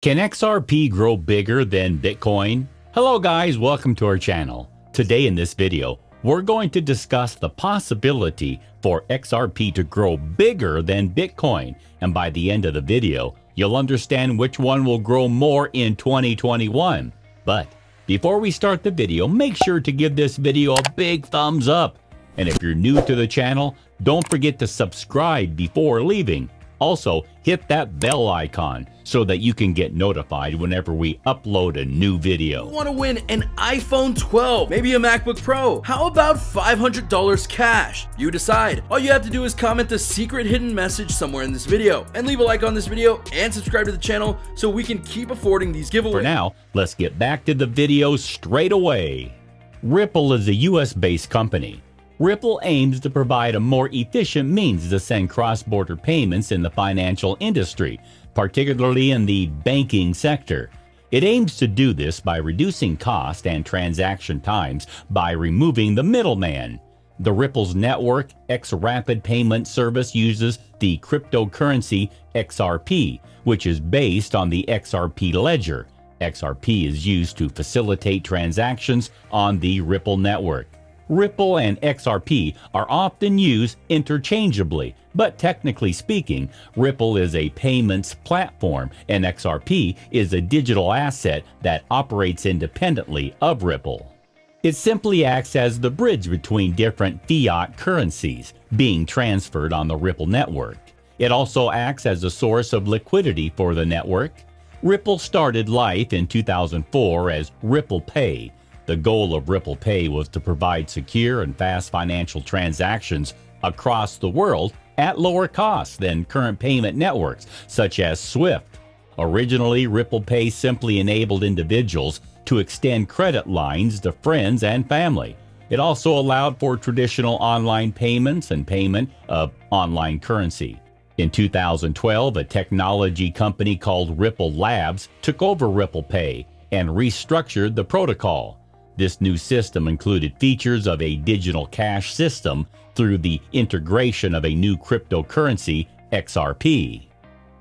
Can XRP grow bigger than Bitcoin? Hello guys, welcome to our channel. Today in this video, we're going to discuss the possibility for XRP to grow bigger than Bitcoin. And by the end of the video, you'll understand which one will grow more in 2021. But before we start the video, make sure to give this video a big thumbs up. And if you're new to the channel, don't forget to subscribe before leaving. Also, hit that bell icon so that you can get notified whenever we upload a new video. You want to win an iPhone 12, maybe a MacBook Pro? How about $500 cash? You decide. All you have to do is comment the secret hidden message somewhere in this video and leave a like on this video and subscribe to the channel so we can keep affording these giveaways. For now, let's get back to the video straight away. Ripple is a US-based company. Ripple aims to provide a more efficient means to send cross-border payments in the financial industry, particularly in the banking sector. It aims to do this by reducing cost and transaction times by removing the middleman. The Ripple's network xRapid payment service uses the cryptocurrency XRP, which is based on the XRP ledger. XRP is used to facilitate transactions on the Ripple network. Ripple and XRP are often used interchangeably, but technically speaking, Ripple is a payments platform and XRP is a digital asset that operates independently of Ripple. It simply acts as the bridge between different fiat currencies being transferred on the Ripple network. It also acts as a source of liquidity for the network. Ripple started life in 2004 as Ripplepay. The goal of Ripplepay was to provide secure and fast financial transactions across the world at lower costs than current payment networks such as SWIFT. Originally, Ripplepay simply enabled individuals to extend credit lines to friends and family. It also allowed for traditional online payments and payment of online currency. In 2012, a technology company called RippleLabs took over Ripplepay and restructured the protocol. This new system included features of a digital cash system through the integration of a new cryptocurrency, XRP.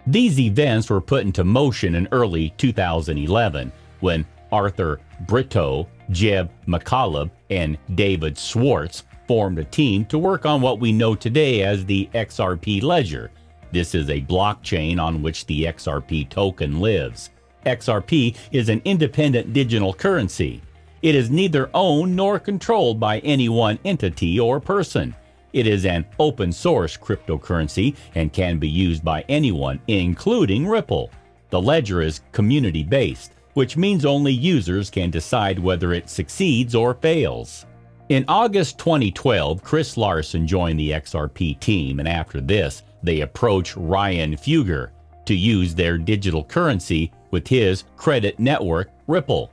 These events were put into motion in early 2011 when Arthur Britto, Jed McCaleb, and David Schwartz formed a team to work on what we know today as the XRP ledger. This is a blockchain on which the XRP token lives. XRP is an independent digital currency. It is neither owned nor controlled by any one entity or person. It is an open-source cryptocurrency and can be used by anyone, including Ripple. The ledger is community-based, which means only users can decide whether it succeeds or fails. In August 2012, Chris Larsen joined the XRP team, and after this, they approached Ryan Fugger to use their digital currency with his credit network, Ripple.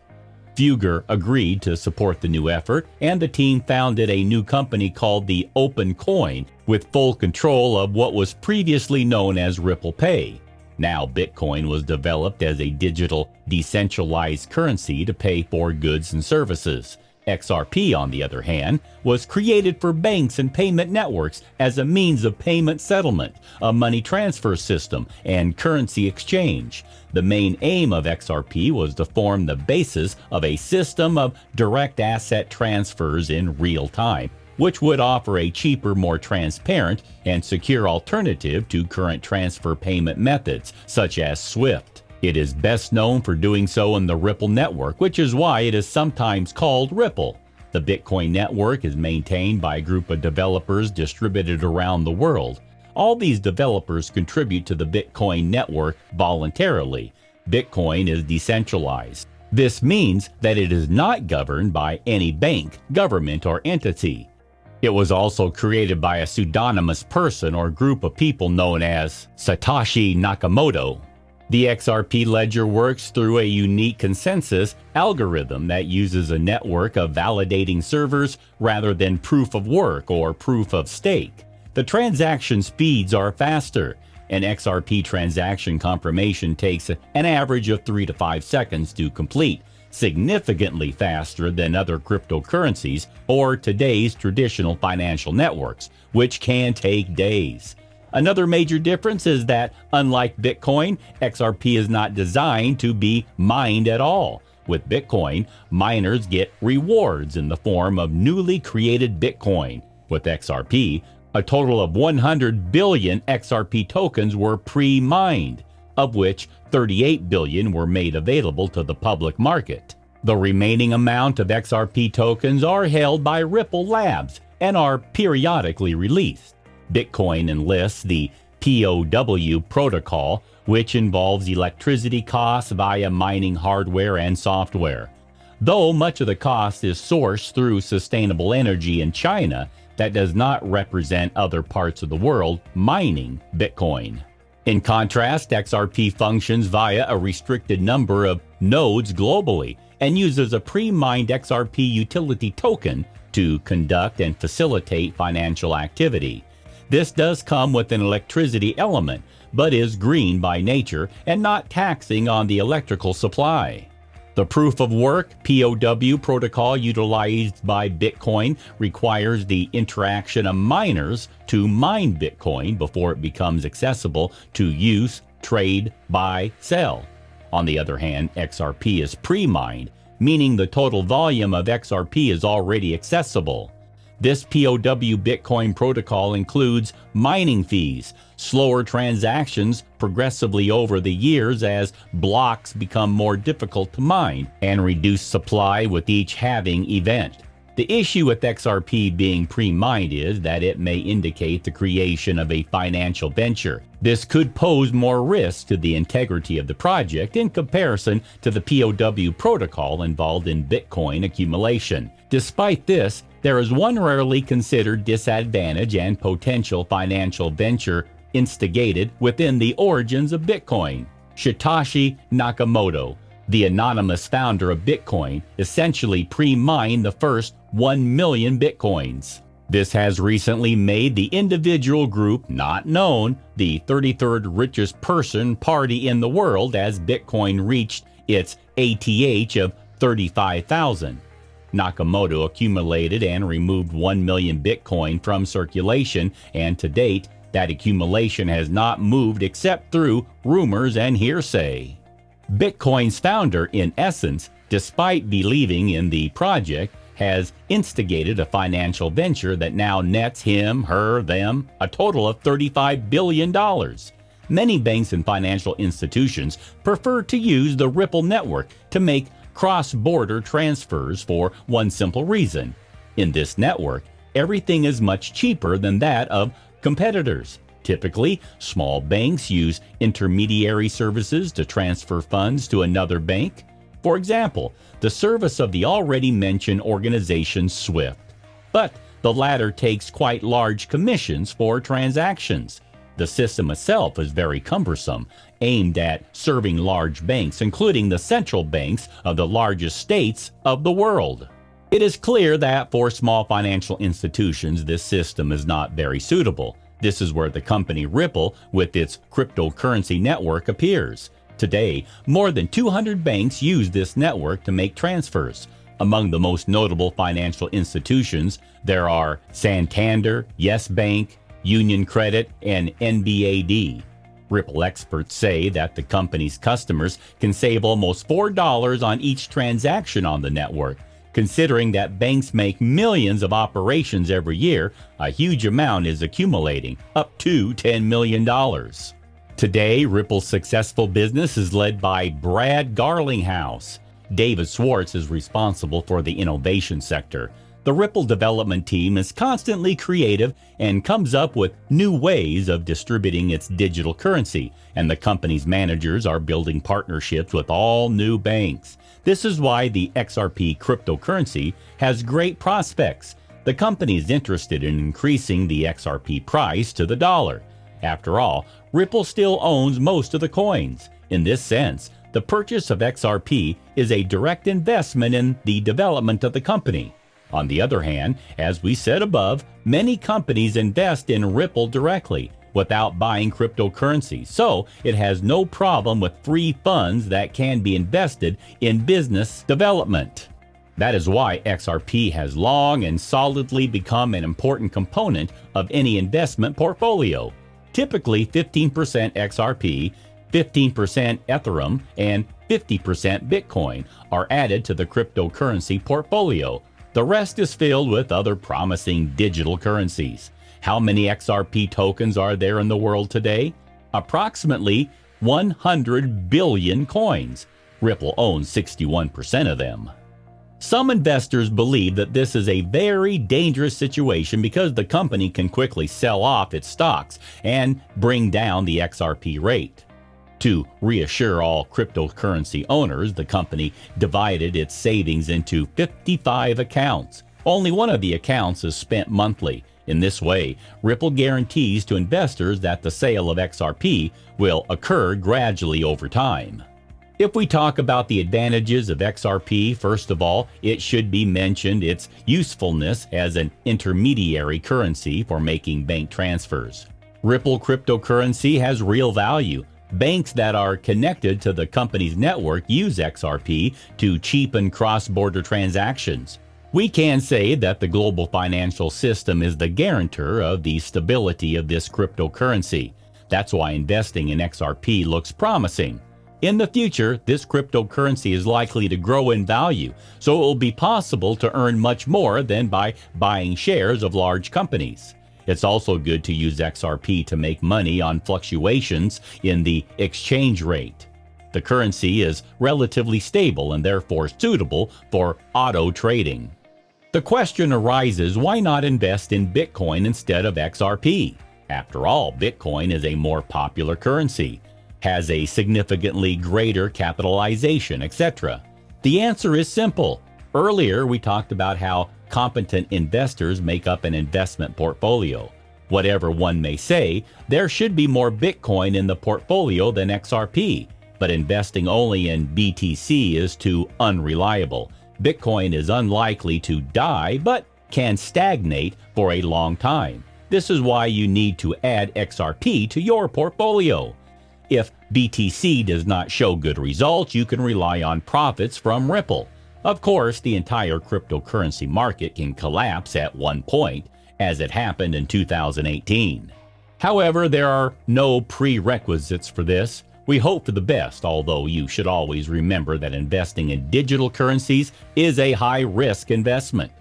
Fugger agreed to support the new effort, and the team founded a new company called the OpenCoin with full control of what was previously known as Ripplepay. Now, Bitcoin was developed as a digital, decentralized currency to pay for goods and services. XRP, on the other hand, was created for banks and payment networks as a means of payment settlement, a money transfer system, and currency exchange. The main aim of XRP was to form the basis of a system of direct asset transfers in real time, which would offer a cheaper, more transparent, and secure alternative to current transfer payment methods, such as SWIFT. It is best known for doing so in the Ripple network, which is why it is sometimes called Ripple. The Bitcoin network is maintained by a group of developers distributed around the world. All these developers contribute to the Bitcoin network voluntarily. Bitcoin is decentralized. This means that it is not governed by any bank, government, or entity. It was also created by a pseudonymous person or group of people known as Satoshi Nakamoto. The XRP ledger works through a unique consensus algorithm that uses a network of validating servers rather than proof of work or proof of stake. The transaction speeds are faster. An XRP transaction confirmation takes an average of 3 to 5 seconds to complete, significantly faster than other cryptocurrencies or today's traditional financial networks, which can take days. Another major difference is that, unlike Bitcoin, XRP is not designed to be mined at all. With Bitcoin, miners get rewards in the form of newly created Bitcoin. With XRP, a total of 100 billion XRP tokens were pre-mined, of which 38 billion were made available to the public market. The remaining amount of XRP tokens are held by RippleLabs and are periodically released. Bitcoin enlists the POW protocol, which involves electricity costs via mining hardware and software. Though much of the cost is sourced through sustainable energy in China, that does not represent other parts of the world mining Bitcoin. In contrast, XRP functions via a restricted number of nodes globally and uses a pre-mined XRP utility token to conduct and facilitate financial activity. This does come with an electricity element, but is green by nature and not taxing on the electrical supply. The proof of work POW protocol utilized by Bitcoin requires the interaction of miners to mine Bitcoin before it becomes accessible to use, trade, buy, sell. On the other hand, XRP is pre-mined, meaning the total volume of XRP is already accessible. This POW Bitcoin protocol includes mining fees, slower transactions progressively over the years as blocks become more difficult to mine, and reduced supply with each halving event. The issue with XRP being pre-mined is that it may indicate the creation of a financial venture. This could pose more risk to the integrity of the project in comparison to the POW protocol involved in Bitcoin accumulation. Despite this, there is one rarely considered disadvantage and potential financial venture instigated within the origins of Bitcoin. Satoshi Nakamoto, the anonymous founder of Bitcoin, essentially pre-mined the first 1 million Bitcoins. This has recently made the individual group not known the 33rd richest person party in the world as Bitcoin reached its ATH of 35,000. Nakamoto accumulated and removed 1 million Bitcoin from circulation, and to date, that accumulation has not moved except through rumors and hearsay. Bitcoin's founder, in essence, despite believing in the project, has instigated a financial venture that now nets him, her, them a total of $35 billion. Many banks and financial institutions prefer to use the Ripple network to make cross-border transfers for one simple reason. In this network, everything is much cheaper than that of competitors. Typically, small banks use intermediary services to transfer funds to another bank. For example, the service of the already mentioned organization SWIFT. But the latter takes quite large commissions for transactions. The system itself is very cumbersome, aimed at serving large banks, including the central banks of the largest states of the world. It is clear that for small financial institutions, this system is not very suitable. This is where the company Ripple, with its cryptocurrency network, appears. Today, more than 200 banks use this network to make transfers. Among the most notable financial institutions, there are Santander, Yes Bank, Union Credit, and NBAD. Ripple experts say that the company's customers can save almost $4 on each transaction on the network. Considering that banks make millions of operations every year, a huge amount is accumulating, up to $10 million. Today, Ripple's successful business is led by Brad Garlinghouse. David Schwartz is responsible for the innovation sector. The Ripple development team is constantly creative and comes up with new ways of distributing its digital currency, and the company's managers are building partnerships with all new banks. This is why the XRP cryptocurrency has great prospects. The company is interested in increasing the XRP price to the dollar. After all, Ripple still owns most of the coins. In this sense, the purchase of XRP is a direct investment in the development of the company. On the other hand, as we said above, many companies invest in Ripple directly without buying cryptocurrency, so it has no problem with free funds that can be invested in business development. That is why XRP has long and solidly become an important component of any investment portfolio. Typically 15% XRP, 15% Ethereum, and 50% Bitcoin are added to the cryptocurrency portfolio. The rest is filled with other promising digital currencies. How many XRP tokens are there in the world today? Approximately 100 billion coins. Ripple owns 61% of them. Some investors believe that this is a very dangerous situation because the company can quickly sell off its stocks and bring down the XRP rate. To reassure all cryptocurrency owners, the company divided its savings into 55 accounts. Only one of the accounts is spent monthly. In this way, Ripple guarantees to investors that the sale of XRP will occur gradually over time. If we talk about the advantages of XRP, first of all, it should be mentioned its usefulness as an intermediary currency for making bank transfers. Ripple cryptocurrency has real value. Banks that are connected to the company's network use XRP to cheapen cross-border transactions. We can say that the global financial system is the guarantor of the stability of this cryptocurrency. That's why investing in XRP looks promising. In the future, this cryptocurrency is likely to grow in value, so it will be possible to earn much more than by buying shares of large companies. It's also good to use XRP to make money on fluctuations in the exchange rate. The currency is relatively stable and therefore suitable for auto trading. The question arises, why not invest in Bitcoin instead of XRP? After all, Bitcoin is a more popular currency, has a significantly greater capitalization, etc. The answer is simple. Earlier, we talked about how competent investors make up an investment portfolio. Whatever one may say, there should be more Bitcoin in the portfolio than XRP, but investing only in BTC is too unreliable. Bitcoin is unlikely to die, but can stagnate for a long time. This is why you need to add XRP to your portfolio. If BTC does not show good results, you can rely on profits from Ripple. Of course, the entire cryptocurrency market can collapse at one point, as it happened in 2018. However, there are no prerequisites for this. We hope for the best, although you should always remember that investing in digital currencies is a high-risk investment.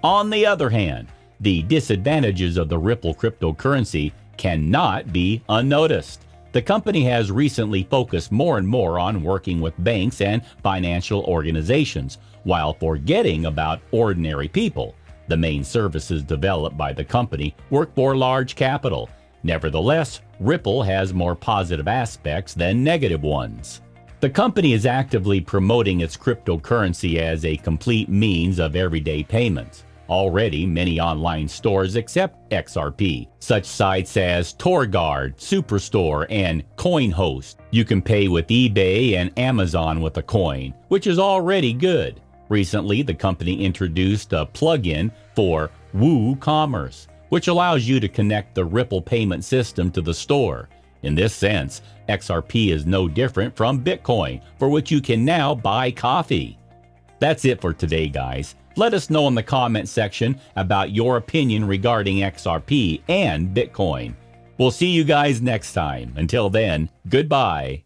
On the other hand, the disadvantages of the Ripple cryptocurrency cannot be unnoticed. The company has recently focused more and more on working with banks and financial organizations, while forgetting about ordinary people. The main services developed by the company work for large capital. Nevertheless, Ripple has more positive aspects than negative ones. The company is actively promoting its cryptocurrency as a complete means of everyday payments. Already, many online stores accept XRP, such sites as TourGuard, Superstore, and CoinHost. You can pay with eBay and Amazon with a coin, which is already good. Recently, the company introduced a plugin for WooCommerce, which allows you to connect the Ripple payment system to the store. In this sense, XRP is no different from Bitcoin, for which you can now buy coffee. That's it for today, guys. Let us know in the comment section about your opinion regarding XRP and Bitcoin. We'll see you guys next time. Until then, goodbye.